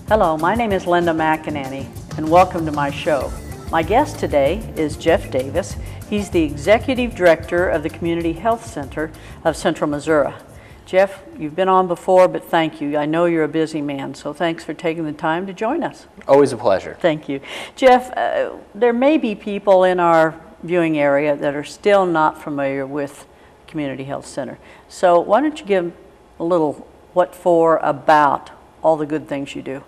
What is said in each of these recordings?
Hello, my name is Linda McAnany, and welcome to my show. My guest today is Jeff Davis. He's the Executive Director of the Community Health Center of Central Missouri. Jeff, you've been on before, but thank you. I know you're a busy man, so thanks for taking the time to join us. Always a pleasure. Thank you. Jeff, there may be people in our viewing area that are still not familiar with Community Health Center. So why don't you give a little what for about all the good things you do?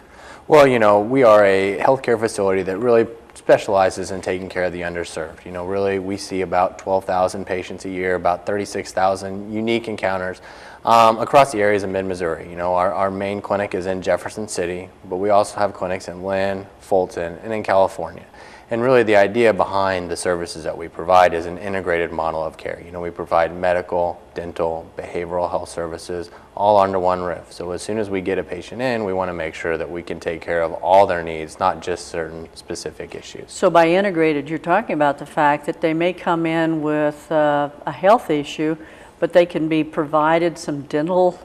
Well, you know, we are a healthcare facility that really specializes in taking care of the underserved. You know, really we see about 12,000 patients a year, about 36,000 unique encounters across the areas of mid-Missouri. You know, our main clinic is in Jefferson City, but we also have clinics in Lynn, Fulton, and in California. And really the idea behind the services that we provide is an integrated model of care. You know, we provide medical, dental, behavioral health services all under one roof. So as soon as we get a patient in, we want to make sure that we can take care of all their needs, not just certain specific issues. So by integrated, you're talking about the fact that they may come in with a health issue, but they can be provided some dental,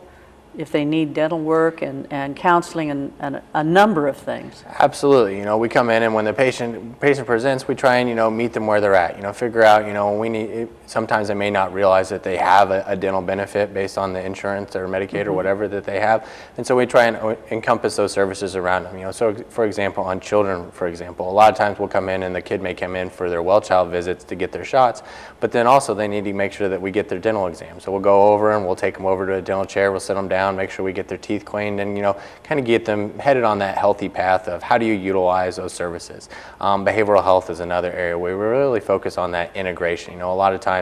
if they need dental work and counseling and a number of things. Absolutely. You know, we come in and when the patient presents, we try and, you know, meet them where they're at. You know, figure out, you know, sometimes they may not realize that they have a dental benefit based on the insurance or Medicaid or whatever that they have. And so we try and encompass those services around them. You know, so for example, on children, for example, a lot of times we'll come in and the kid may come in for their well child visits to get their shots, but then also they need to make sure that we get their dental exam. So we'll go over and we'll take them over to a dental chair, we'll sit them down, make sure we get their teeth cleaned, and, you know, kind of get them headed on that healthy path of how do you utilize those services. Behavioral health is another area where we really focus on that integration. You know, a lot of times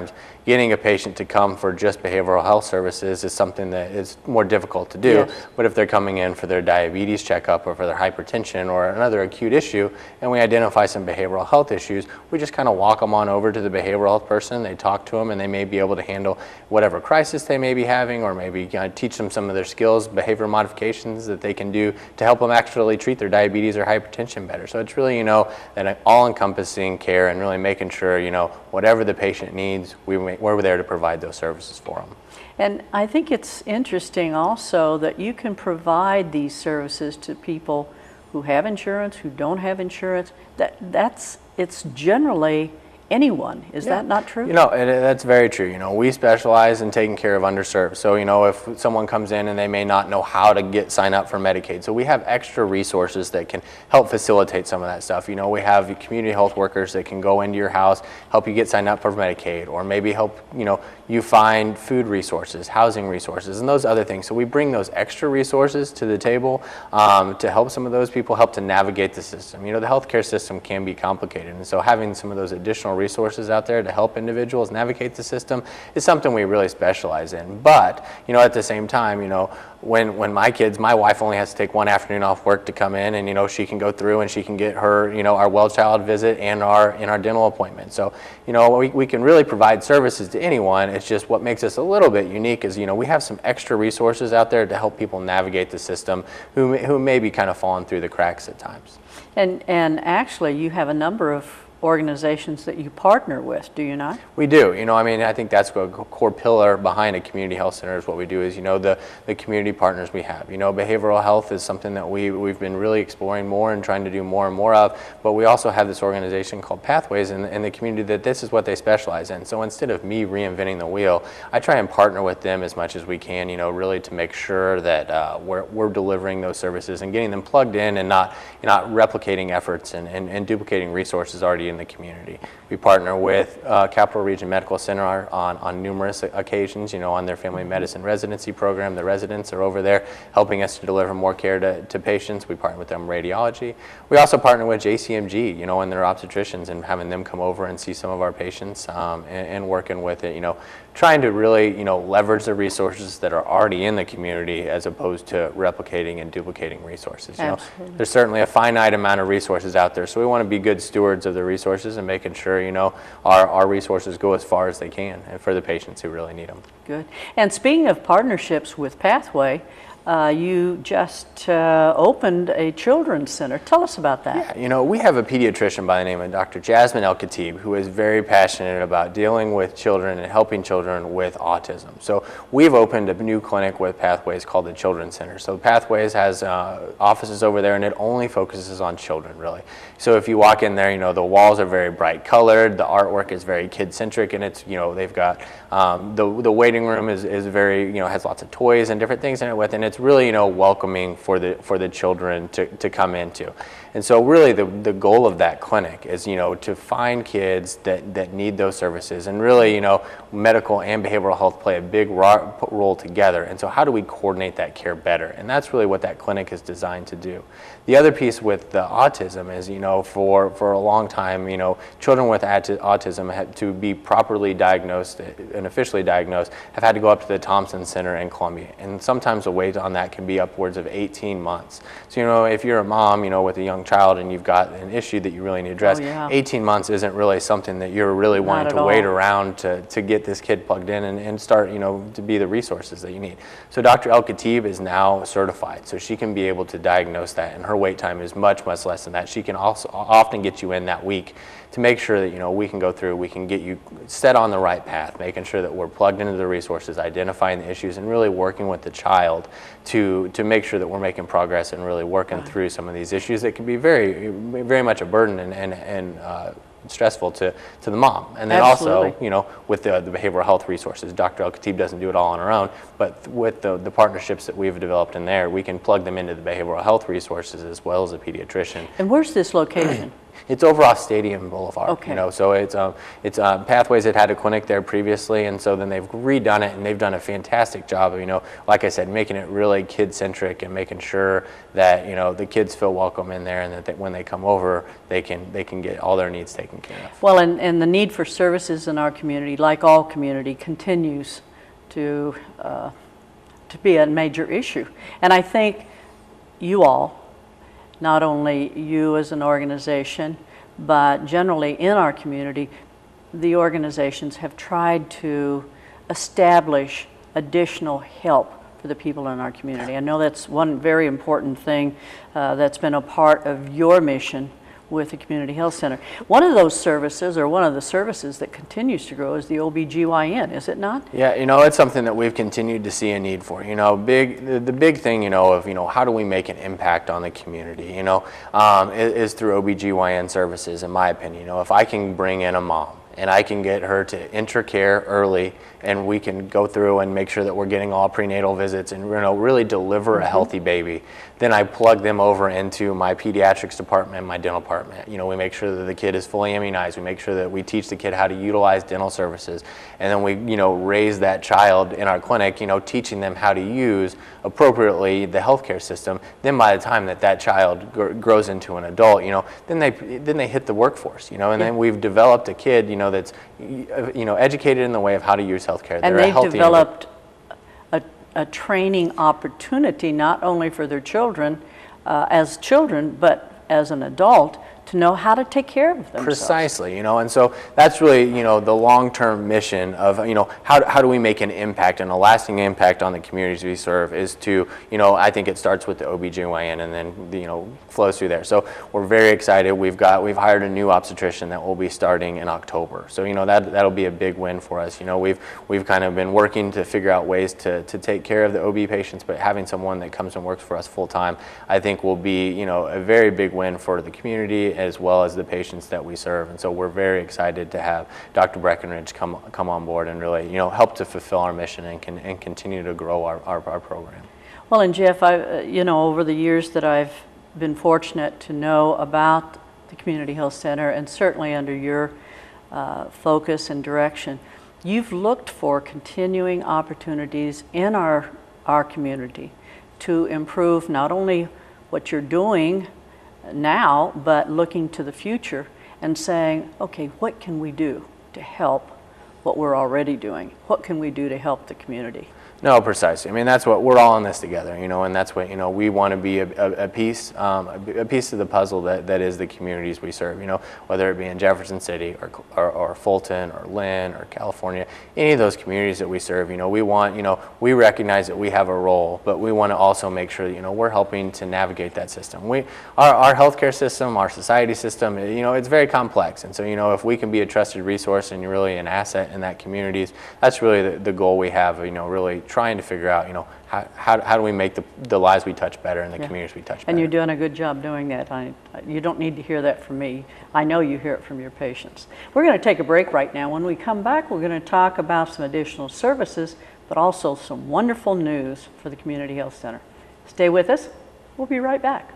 getting a patient to come for just behavioral health services is something that is more difficult to do. Yes. But if they're coming in for their diabetes checkup or for their hypertension or another acute issue, and we identify some behavioral health issues, we just kind of walk them on over to the behavioral health person. They talk to them, and they may be able to handle whatever crisis they may be having, or maybe teach them some of their skills, behavior modifications that they can do to help them actually treat their diabetes or hypertension better. So it's really, you know, that all-encompassing care and really making sure, you know, whatever the patient needs, we're there to provide those services for them. And I think it's interesting also that you can provide these services to people who have insurance, who don't have insurance. It's generally anyone. Is that not true? You know, that's very true. You know, we specialize in taking care of underserved. So, you know, if someone comes in and they may not know how to sign up for Medicaid, so we have extra resources that can help facilitate some of that stuff. You know, we have community health workers that can go into your house, help you get signed up for Medicaid, or maybe help, you know, you find food resources, housing resources, and those other things. So we bring those extra resources to the table to help some of those people help to navigate the system. You know, the healthcare system can be complicated, and so having some of those additional resources out there to help individuals navigate the system is something we really specialize in. But, you know, at the same time, you know, when my wife only has to take one afternoon off work to come in, and, you know, she can go through and she can get her, you know, our well child visit and our dental appointment. So, you know, we can really provide services to anyone. It's just what makes us a little bit unique is, you know, we have some extra resources out there to help people navigate the system who may be kind of falling through the cracks at times. And actually you have a number of organizations that you partner with, do you not? We do. You know, I mean, I think that's a core pillar behind a community health center is what we do is, you know, the community partners we have. You know, behavioral health is something that we've been really exploring more and trying to do more and more of, but we also have this organization called Pathways in the community that this is what they specialize in. So instead of me reinventing the wheel, I try and partner with them as much as we can, you know, really to make sure that we're delivering those services and getting them plugged in and not replicating efforts and duplicating resources already in the community. We partner with Capital Region Medical Center on numerous occasions, you know, on their family medicine residency program. The residents are over there helping us to deliver more care to patients. We partner with them in radiology. We also partner with JCMG, you know, and their obstetricians and having them come over and see some of our patients and working with it, you know, trying to really, you know, leverage the resources that are already in the community as opposed to replicating and duplicating resources. You know, there's certainly a finite amount of resources out there, so we want to be good stewards of the resources and making sure, you know, our resources go as far as they can and for the patients who really need them. Good. And speaking of partnerships with Pathway, you just opened a children's center. Tell us about that. Yeah, you know, we have a pediatrician by the name of Dr. Jasmine El-Khatib who is very passionate about dealing with children and helping children with autism. So we've opened a new clinic with Pathways called the Children's Center. So Pathways has offices over there, and it only focuses on children, really. So if you walk in there, you know, the walls are very bright colored, the artwork is very kid-centric, and it's, you know, they've got the waiting room is very, you know, has lots of toys and different things in it with, and it's really, you know, welcoming for the children to come into. And so really the goal of that clinic is, you know, to find kids that need those services, and really, you know, medical and behavioral health play a big role together. And so how do we coordinate that care better? And that's really what that clinic is designed to do. The other piece with the autism is, you know, for a long time, you know, children with autism had to be properly diagnosed and officially diagnosed have had to go up to the Thompson Center in Columbia. And sometimes the wait on that can be upwards of 18 months. So, you know, if you're a mom, you know, with a young child and you've got an issue that you really need to address, 18 months isn't really something that you're really wanting to wait around to get this kid plugged in and start, you know, to be the resources that you need. So Dr. El-Khatib is now certified, so she can be able to diagnose that, and her wait time is much, much less than that. She can also often get you in that week to make sure that, you know, we can go through, we can get you set on the right path, making sure that we're plugged into the resources, identifying the issues, and really working with the child to make sure that we're making progress and really working through some of these issues that can be very, very much a burden and stressful to the mom. And then also, you know, with the behavioral health resources, Dr. El-Khatib doesn't do it all on her own, but with the partnerships that we've developed in there, we can plug them into the behavioral health resources as well as a pediatrician. And where's this location? It's over off Stadium Boulevard. Okay. You know, so it's Pathways had a clinic there previously, and so then they've redone it, and they've done a fantastic job of, you know, like I said, making it really kid-centric and making sure that, you know, the kids feel welcome in there, and that when they come over, they can get all their needs taken care of. Well, and the need for services in our community, like all community, continues to be a major issue. And I think you all, not only you as an organization, but generally in our community, the organizations have tried to establish additional help for the people in our community. I know that's one very important thing that's been a part of your mission with the Community Health Center. One of those services, or one of the services that continues to grow, is the OBGYN, is it not? Yeah, you know, it's something that we've continued to see a need for. You know, the big thing, you know, of, you know, how do we make an impact on the community, you know, is through OBGYN services, in my opinion. You know, if I can bring in a mom and I can get her to enter care early, and we can go through and make sure that we're getting all prenatal visits and, you know, really deliver a healthy baby, then I plug them over into my pediatrics department and my dental department. You know, we make sure that the kid is fully immunized. We make sure that we teach the kid how to utilize dental services. And then we, you know, raise that child in our clinic, you know, teaching them how to use appropriately the healthcare system. Then by the time that child grows into an adult, you know, then they hit the workforce, you know, and then we've developed a kid, you know, that's, you know, educated in the way of how to use healthcare. And they've developed a training opportunity not only for their children as children, but as an adult, to know how to take care of themselves. Precisely, you know, and so that's really, you know, the long-term mission of, you know, how do we make an impact and a lasting impact on the communities we serve is to, you know, I think it starts with the OBGYN and then, you know, flows through there. So we're very excited. We've hired a new obstetrician that will be starting in October. So, you know, that'll be a big win for us. You know, we've kind of been working to figure out ways to take care of the OB patients, but having someone that comes and works for us full time, I think will be, you know, a very big win for the community as well as the patients that we serve. And so we're very excited to have Dr. Breckenridge come on board and really, you know, help to fulfill our mission and continue to grow our program. Well, and Jeff, you know, over the years that I've been fortunate to know about the Community Health Center, and certainly under your focus and direction, you've looked for continuing opportunities in our community to improve not only what you're doing now, but looking to the future and saying, okay, what can we do to help what we're already doing. What can we do to help the community? No, precisely. I mean, that's what we're all in this together, you know, and that's what, you know, we want to be a piece of the puzzle that is the communities we serve, you know, whether it be in Jefferson City or Fulton or Lynn or California, any of those communities that we serve, you know, we want, you know, we recognize that we have a role, but we want to also make sure that, you know, we're helping to navigate that system. Our healthcare system, our society system, you know, it's very complex, and so, you know, if we can be a trusted resource and really an asset in that communities, that's really the goal we have, you know, really trying to figure out, you know, how do we make the lives we touch better and the communities we touch better. And you're doing a good job doing that. You don't need to hear that from me. I know you hear it from your patients. We're going to take a break right now. When we come back, we're going to talk about some additional services, but also some wonderful news for the Community Health Center. Stay with us. We'll be right back.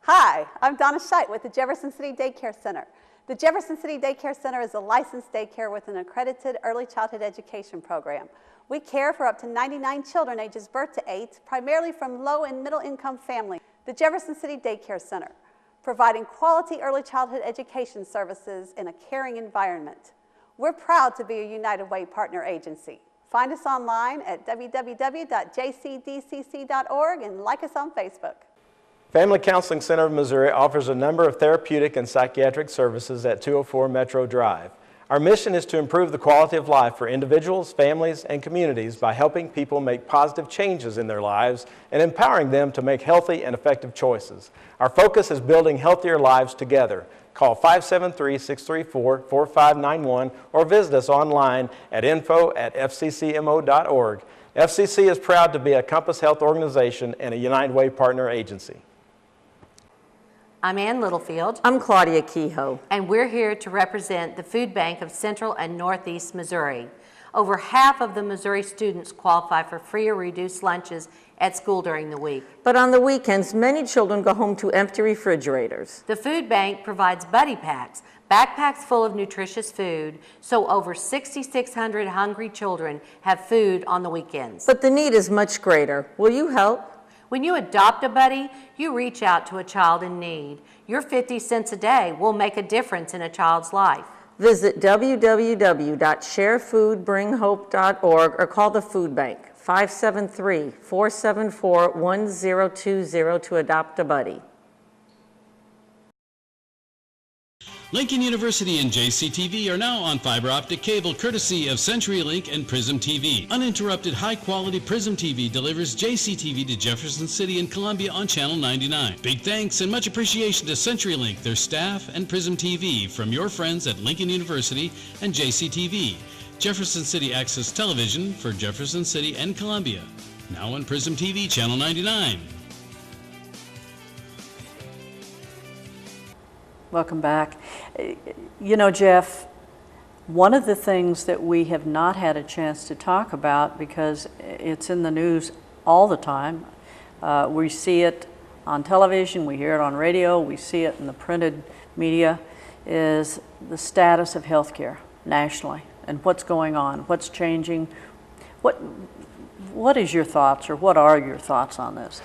Hi, I'm Donna Scheidt with the Jefferson City Daycare Center. The Jefferson City Daycare Center is a licensed daycare with an accredited early childhood education program. We care for up to 99 children ages birth to 8, primarily from low and middle income families. The Jefferson City Daycare Center, providing quality early childhood education services in a caring environment. We're proud to be a United Way partner agency. Find us online at www.jcdcc.org and like us on Facebook. Family Counseling Center of Missouri offers a number of therapeutic and psychiatric services at 204 Metro Drive. Our mission is to improve the quality of life for individuals, families, and communities by helping people make positive changes in their lives and empowering them to make healthy and effective choices. Our focus is building healthier lives together. Call 573-634-4591 or visit us online at info@fccmo.org. FCC is proud to be a Compass Health organization and a United Way partner agency. I'm Ann Littlefield, I'm Claudia Kehoe. and we're here to represent the Food Bank of Central and Northeast Missouri. Over half of the Missouri students qualify for free or reduced lunches at school during the week. But on the weekends, many children go home to empty refrigerators. The Food Bank provides buddy packs, backpacks full of nutritious food, so over 6,600 hungry children have food on the weekends. But the need is much greater. Will you help? When you adopt a buddy, you reach out to a child in need. Your 50 cents a day will make a difference in a child's life. Visit www.sharefoodbringhope.org or call the Food Bank, 573-474-1020 to adopt a buddy. Lincoln University and JCTV are now on fiber optic cable courtesy of CenturyLink and Prism TV. Uninterrupted high-quality Prism TV delivers JCTV to Jefferson City and Columbia on Channel 99. Big thanks and much appreciation to CenturyLink, their staff, and Prism TV from your friends at Lincoln University and JCTV. Jefferson City Access Television for Jefferson City and Columbia. Now on Prism TV, Channel 99. Welcome back. You know, Jeff, one of the things that we have not had a chance to talk about because it's in the news all the time, we see it on television, we hear it on radio, we see it in the printed media, is the status of healthcare nationally and what's going on, what's changing. What is your thoughts, or what are your thoughts on this?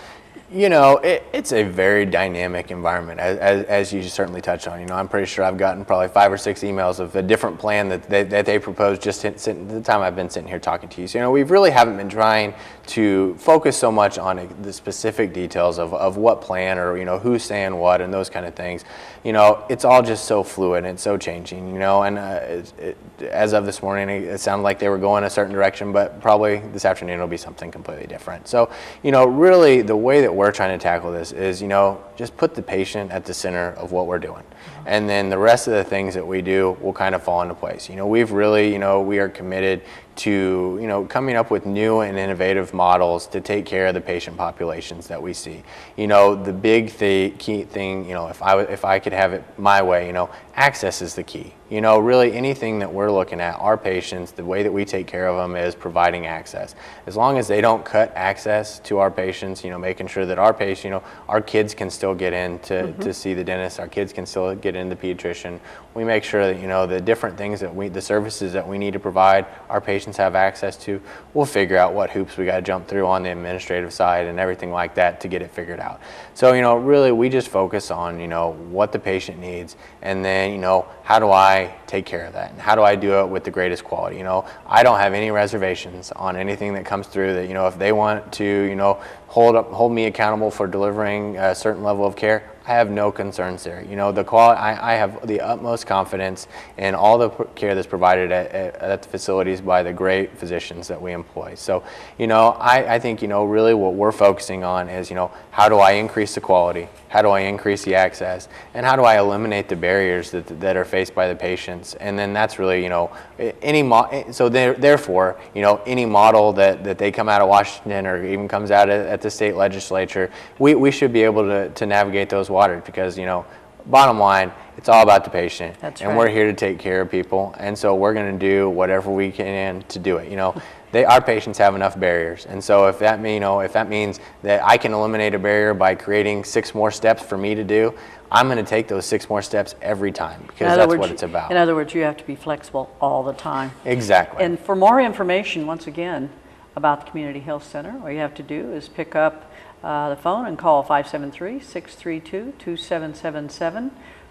You know, it's a very dynamic environment, as you certainly touched on. You know, I'm pretty sure I've gotten probably 5 or 6 emails of a different plan that they proposed just the time I've been sitting here talking to you. So, you know, we really haven't been trying to focus so much on the specific details of what plan or, you know, who's saying what and those kind of things. You know, it's all just so fluid and so changing, you know, and as of this morning, it sounded like they were going a certain direction, but probably this afternoon it'll be something completely different. So, you know, really the way that we're trying to tackle this is, you know, just put the patient at the center of what we're doing. And then the rest of the things that we do will kind of fall into place. You know, we've really, you know, we are committed to, you know, coming up with new and innovative models to take care of the patient populations that we see. You know, the big key thing, you know, if I could have it my way, you know, access is the key. You know, really anything that we're looking at, our patients, the way that we take care of them is providing access. As long as they don't cut access to our patients, you know, making sure that our patients, you know, our kids can still get in to see the dentist, our kids can still get in the pediatrician. We make sure that, you know, the different things that the services that we need to provide, our patients patients have access to, we'll figure out what hoops we got to jump through on the administrative side and everything like that to get it figured out. So, you know, really we just focus on, you know, what the patient needs, and then, you know, how do I take care of that, and how do I do it with the greatest quality. You know, I don't have any reservations on anything that comes through that, you know, if they want to, you know, hold me accountable for delivering a certain level of care, I have no concerns there. You know, the quality, I have the utmost confidence in all the care that's provided at the facilities by the great physicians that we employ. So, you know, I think, you know, really what we're focusing on is, you know, how do I increase the quality? How do I increase the access? And how do I eliminate the barriers that are faced by the patients? And then that's really, you know, therefore, you know, any model that they come out of Washington or even comes out at the state legislature, we should be able to navigate those waters, because, you know, bottom line, it's all about the patient. That's and right. We're here to take care of people, and so we're going to do whatever we can to do it. You know, our patients have enough barriers, and so if that means that I can eliminate a barrier by creating 6 more steps for me to do, I'm going to take those 6 more steps every time, because that's what it's about. In other words, you have to be flexible all the time. Exactly. And for more information, once again, about the Community Health Center, all you have to do is pick up the phone and call 573-632-2777,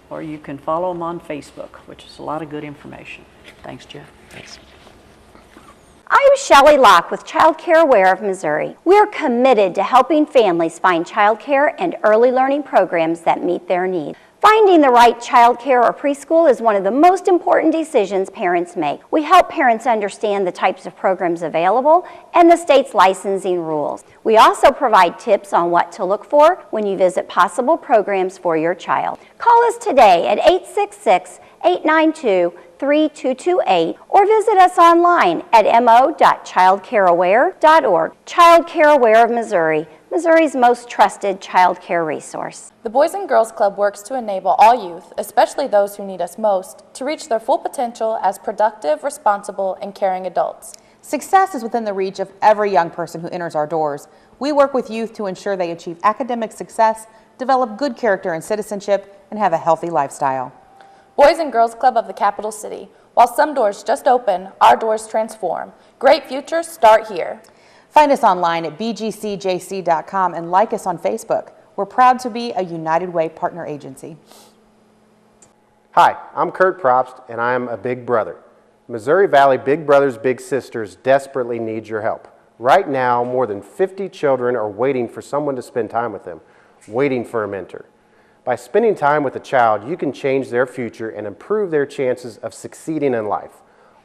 or you can follow them on Facebook, which is a lot of good information. Thanks, Jeff. Thanks. I'm Shelley Locke with Child Care Aware of Missouri. We're committed to helping families find child care and early learning programs that meet their needs. Finding the right child care or preschool is one of the most important decisions parents make. We help parents understand the types of programs available and the state's licensing rules. We also provide tips on what to look for when you visit possible programs for your child. Call us today at 866-892-3228 or visit us online at mo.childcareaware.org. Child Care Aware of Missouri, Missouri's most trusted child care resource. The Boys and Girls Club works to enable all youth, especially those who need us most, to reach their full potential as productive, responsible, and caring adults. Success is within the reach of every young person who enters our doors. We work with youth to ensure they achieve academic success, develop good character and citizenship, and have a healthy lifestyle. Boys and Girls Club of the capital city. While some doors just open, our doors transform. Great futures start here. Find us online at bgcjc.com and like us on Facebook. We're proud to be a United Way partner agency. Hi, I'm Kurt Probst, and I am a big brother. Missouri Valley Big Brothers Big Sisters desperately need your help. Right now, more than 50 children are waiting for someone to spend time with them, waiting for a mentor. By spending time with a child, you can change their future and improve their chances of succeeding in life.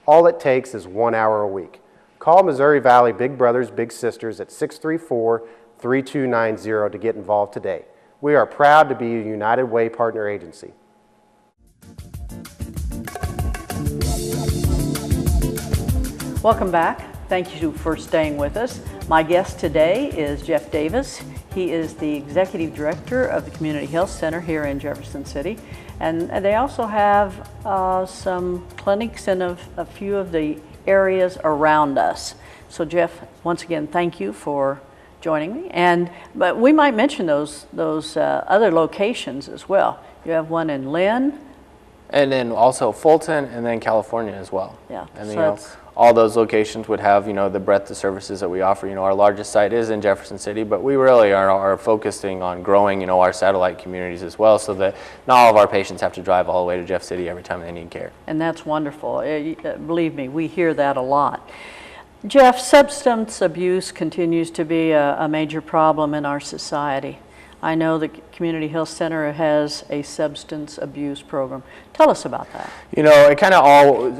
All it takes is 1 hour a week. Call Missouri Valley Big Brothers Big Sisters at 634-3290 to get involved today. We are proud to be a United Way partner agency. Welcome back. Thank you for staying with us. My guest today is Jeff Davis. He is the Executive Director of the Community Health Center here in Jefferson City. And they also have some clinics in a few of the areas around us. So Jeff, once again, thank you for joining me. But we might mention those other locations as well. You have one in Lynn. And then also Fulton, and then California as well. Yeah. And so you know, all those locations would have, you know, the breadth of services that we offer. You know, our largest site is in Jefferson City, but we really are focusing on growing, you know, our satellite communities as well, so that not all of our patients have to drive all the way to Jeff City every time they need care. And that's wonderful. Believe me, we hear that a lot. Jeff, substance abuse continues to be a major problem in our society. I know the Community Health Center has a substance abuse program. Tell us about that. You know, it kind of all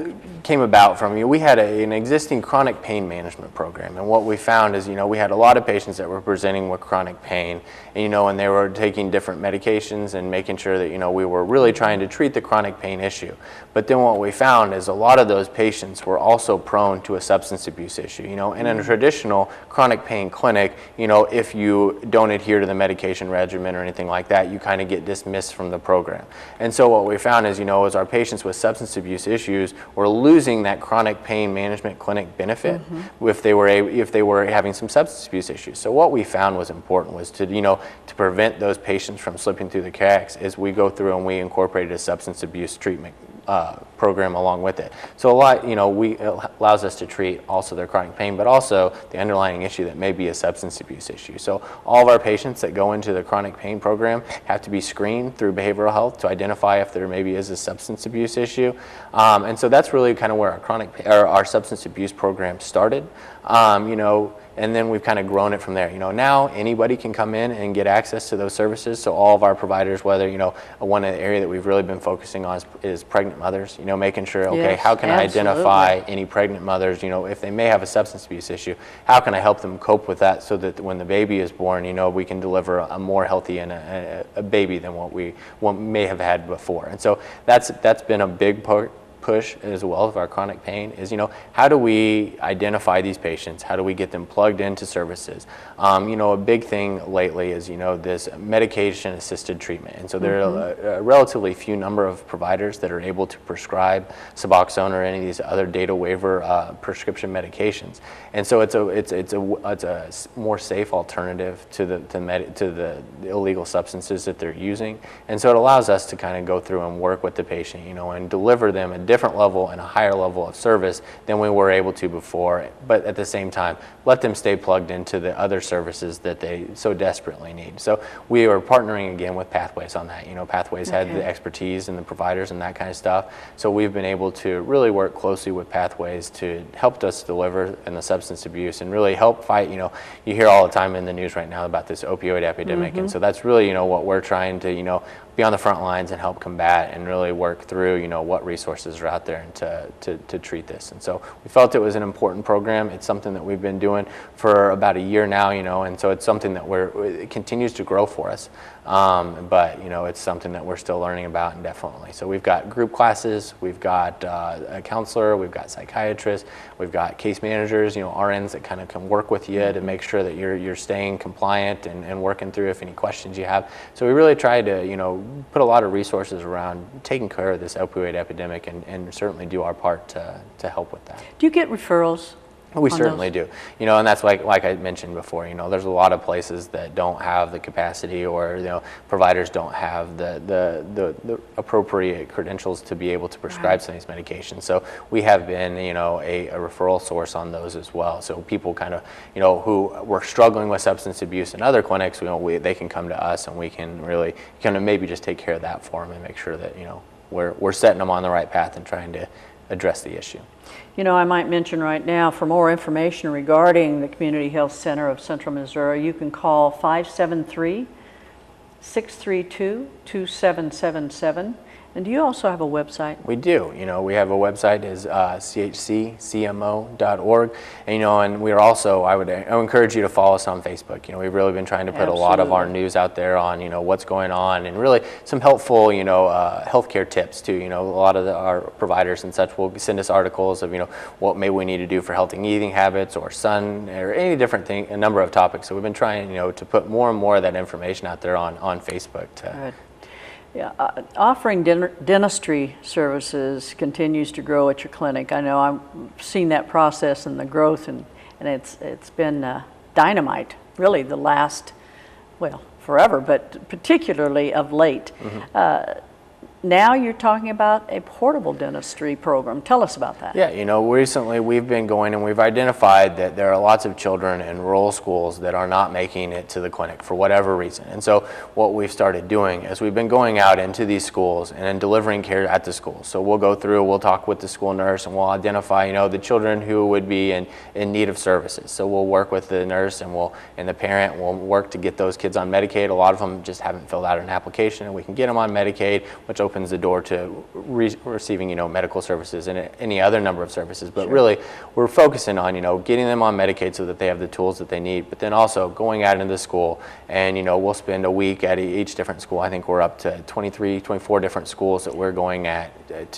came about from, we had an existing chronic pain management program, and what we found is, you know, we had a lot of patients that were presenting with chronic pain, and, you know, and they were taking different medications and making sure that, you know, we were really trying to treat the chronic pain issue. But then what we found is a lot of those patients were also prone to a substance abuse issue, you know, and in a traditional chronic pain clinic, you know, if you don't adhere to the medication regimen or anything like that, you kind of get dismissed from the program. And so what we found is, you know, is our patients with substance abuse issues were losing that chronic pain management clinic benefit if they were having some substance abuse issues. So what we found was important was to, you know, to prevent those patients from slipping through the cracks, is we go through and we incorporated a substance abuse treatment program along with it. So a lot, it allows us to treat also their chronic pain, but also the underlying issue that may be a substance abuse issue. So all of our patients that go into the chronic pain program have to be screened through behavioral health to identify if there maybe is a substance abuse issue. And so that's really kind of where our substance abuse program started. And then we've kind of grown it from there. Now anybody can come in and get access to those services. So all of our providers, whether, one area that we've really been focusing on is pregnant mothers, making sure, okay, Yes, how can I absolutely. identify any pregnant mothers, if they may have a substance abuse issue, how can I help them cope with that so that when the baby is born, we can deliver a more healthy and a baby than what may have had before. And so that's been a big push as well of our chronic pain is, how do we identify these patients? How do we get them plugged into services? A big thing lately is, this medication-assisted treatment. And so there are a relatively few number of providers that are able to prescribe Suboxone or any of these other data waiver prescription medications. And so it's a more safe alternative to the illegal substances that they're using. And so it allows us to kind of go through and work with the patient, and deliver them a different level and a higher level of service than we were able to before, but at the same time let them stay plugged into the other services that they so desperately need. So we are partnering again with Pathways on that. Pathways had the expertise and the providers and that kind of stuff, so we've been able to really work closely with Pathways to help us deliver in the substance abuse and really help fight. You hear all the time in the news right now about this opioid epidemic, and so that's really what we're trying to be on the front lines and help combat and really work through, what resources are out there and to treat this. And so we felt it was an important program. It's something that we've been doing for about a year now, and so it's something that it continues to grow for us. But, it's something that we're still learning about, and definitely. So we've got group classes, we've got a counselor, we've got psychiatrists, we've got case managers, RNs that kind of can work with you to make sure that you're staying compliant and working through if any questions you have. So we really try to, put a lot of resources around taking care of this opioid epidemic and certainly do our part to help with that. Do you get referrals? We certainly do, and that's like I mentioned before, there's a lot of places that don't have the capacity or, providers don't have the appropriate credentials to be able to prescribe some of these medications. So we have been, a referral source on those as well. So people kind of, who were struggling with substance abuse in other clinics, they can come to us and we can really kind of maybe just take care of that for them and make sure that, we're setting them on the right path and trying to address the issue. I might mention right now, for more information regarding the Community Health Center of Central Missouri, you can call 573-632-2777. And do you also have a website? We do. We have a website is chccmo.org, and we are also. I would encourage you to follow us on Facebook. We've really been trying to put a lot of our news out there on what's going on and really some helpful healthcare tips too. A lot of our providers and such will send us articles of what maybe we need to do for healthy eating habits or sun or any different thing, a number of topics. So we've been trying to put more and more of that information out there on Facebook. Good. Yeah, offering dentistry services continues to grow at your clinic. I know I've seen that process and the growth, and it's been dynamite, really, the last, forever, but particularly of late. Now you're talking about a portable dentistry program. Tell us about that. Yeah, recently we've been going and we've identified that there are lots of children in rural schools that are not making it to the clinic for whatever reason. And so what we've started doing is we've been going out into these schools and then delivering care at the schools. So we'll go through, we'll talk with the school nurse, and we'll identify, the children who would be in need of services. So we'll work with the nurse and the parent, we'll work to get those kids on Medicaid. A lot of them just haven't filled out an application, and we can get them on Medicaid, which opens the door to receiving, medical services and any other number of services. But really, we're focusing on, getting them on Medicaid so that they have the tools that they need. But then also going out into the school, and we'll spend a week at each different school. I think we're up to 23, 24 different schools that we're going to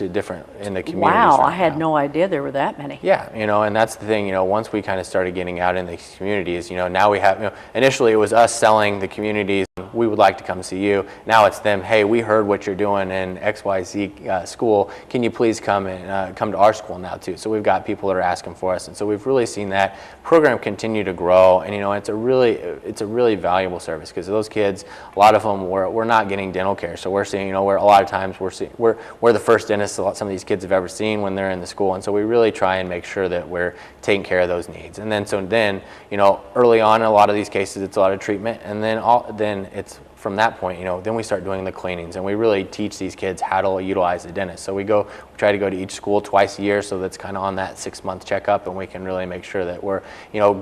different in the communities. Wow, right I had now. no idea there were that many. Yeah, and that's the thing. Once we kind of started getting out in the communities, now we have. Initially it was us selling the communities we would like to come see you. Now it's them, hey, we heard what you're doing in XYZ school. Can you please come and come to our school now too? So we've got people that are asking for us, and so we've really seen that program continue to grow. And it's a really valuable service, because those kids, a lot of them, we're not getting dental care. So we're seeing, where a lot of times we're the first dentist some of these kids have ever seen when they're in the school, and so we really try and make sure that we're taking care of those needs. And then early on in a lot of these cases, it's a lot of treatment, and then it's from that point, then we start doing the cleanings, and we really teach these kids how to utilize the dentist. So we try to go to each school twice a year, so that's kind of on that 6-month checkup, and we can really make sure that we're,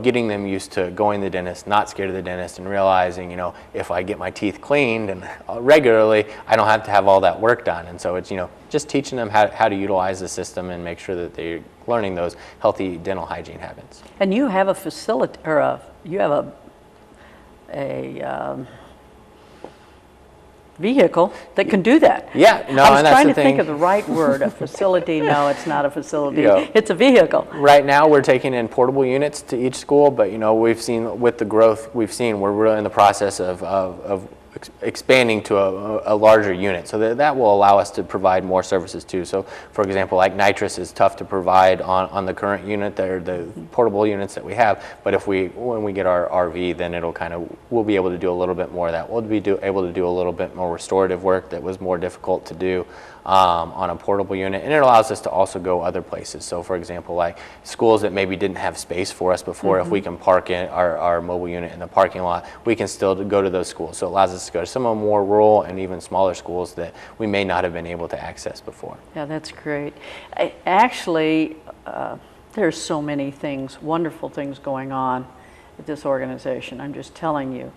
getting them used to going to the dentist, not scared of the dentist, and realizing, if I get my teeth cleaned and regularly, I don't have to have all that work done. And so it's, just teaching them how to utilize the system and make sure that they're learning those healthy dental hygiene habits. And you have a facility, or you have a vehicle that can do that. Yeah, no, I was and that's trying the to thing. think of the right word. A facility? No, it's not a facility. It's a vehicle. Right now, we're taking in portable units to each school, but we've seen with the growth we've seen, we're really in the process of expanding to a larger unit, so that will allow us to provide more services too. So for example, like nitrous is tough to provide on the current unit, the portable units that we have, but when we get our RV, then we'll be able to do a little bit more of that. We'll be able to do a little bit more restorative work that was more difficult to do on a portable unit, and it allows us to also go other places. So for example, like schools that maybe didn't have space for us before, if we can park in our mobile unit in the parking lot, we can still go to those schools. So it allows us to go to some of the more rural and even smaller schools that we may not have been able to access before. Yeah, that's great. Actually, there's so many things, wonderful things going on at this organization. I'm just telling you,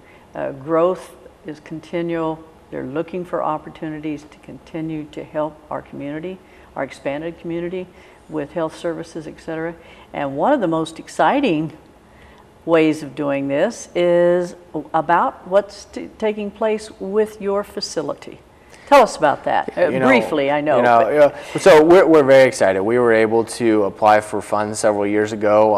growth is continual. They're looking for opportunities to continue to help our community, our expanded community, with health services, et cetera. And one of the most exciting ways of doing this is about what's taking place with your facility. Tell us about that, briefly, I know. So we're very excited. We were able to apply for funds several years ago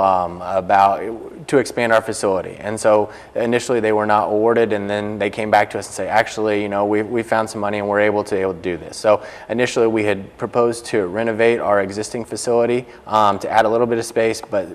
to expand our facility. And so initially they were not awarded, and then they came back to us and say, actually, we found some money and we're able to do this. So initially we had proposed to renovate our existing facility to add a little bit of space, but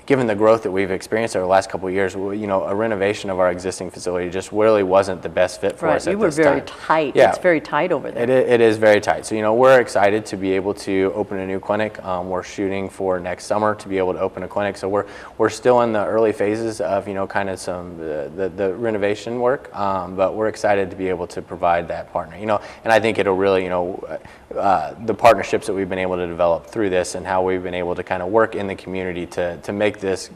given the growth that we've experienced over the last couple of years, a renovation of our existing facility just really wasn't the best fit for us at this time. You were very tight. Yeah. It's very tight over there. It is very tight. So, we're excited to be able to open a new clinic. We're shooting for next summer to be able to open a clinic. So we're still in the early phases of, kind of some the renovation work, but we're excited to be able to provide that partner. And I think it'll really, the partnerships that we've been able to develop through this and how we've been able to kind of work in the community to make this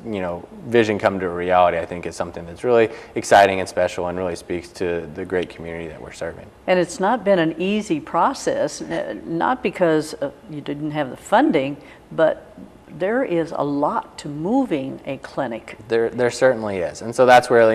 vision come to a reality, I think is something that's really exciting and special and really speaks to the great community that we're serving. And it's not been an easy process, not because you didn't have the funding, but there is a lot to moving a clinic. There certainly is, and so that's where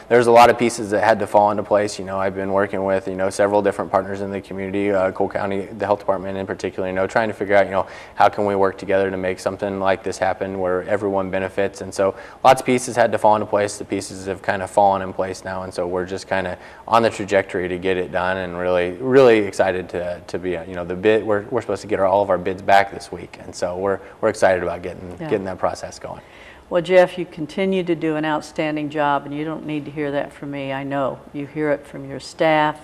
there's a lot of pieces that had to fall into place. I've been working with several different partners in the community, Cole County, the health department in particular. Trying to figure out how can we work together to make something like this happen where everyone benefits. And so lots of pieces had to fall into place. The pieces have kind of fallen in place now, and so we're just kind of on the trajectory to get it done, and really excited to be the bid. We're supposed to get all of our bids back this week, and so we're excited about getting that process going. Well, Jeff, you continue to do an outstanding job, and you don't need to hear that from me. I know you hear it from your staff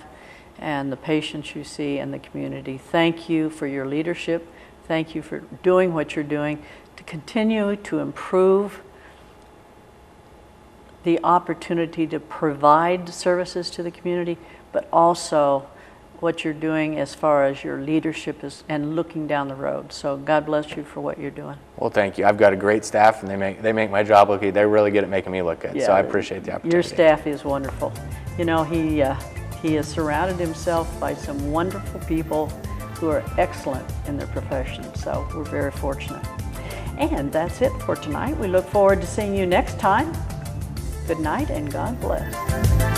and the patients you see in the community. Thank you for your leadership. Thank you for doing what you're doing to continue to improve the opportunity to provide services to the community, but also what you're doing as far as your leadership is and looking down the road. So God bless you for what you're doing. Well, thank you. I've got a great staff, and they make my job look good. They're really good at making me look good. Yeah, so I appreciate the opportunity. Your staff is wonderful. He has surrounded himself by some wonderful people who are excellent in their profession. So we're very fortunate. And that's it for tonight. We look forward to seeing you next time. Good night and God bless.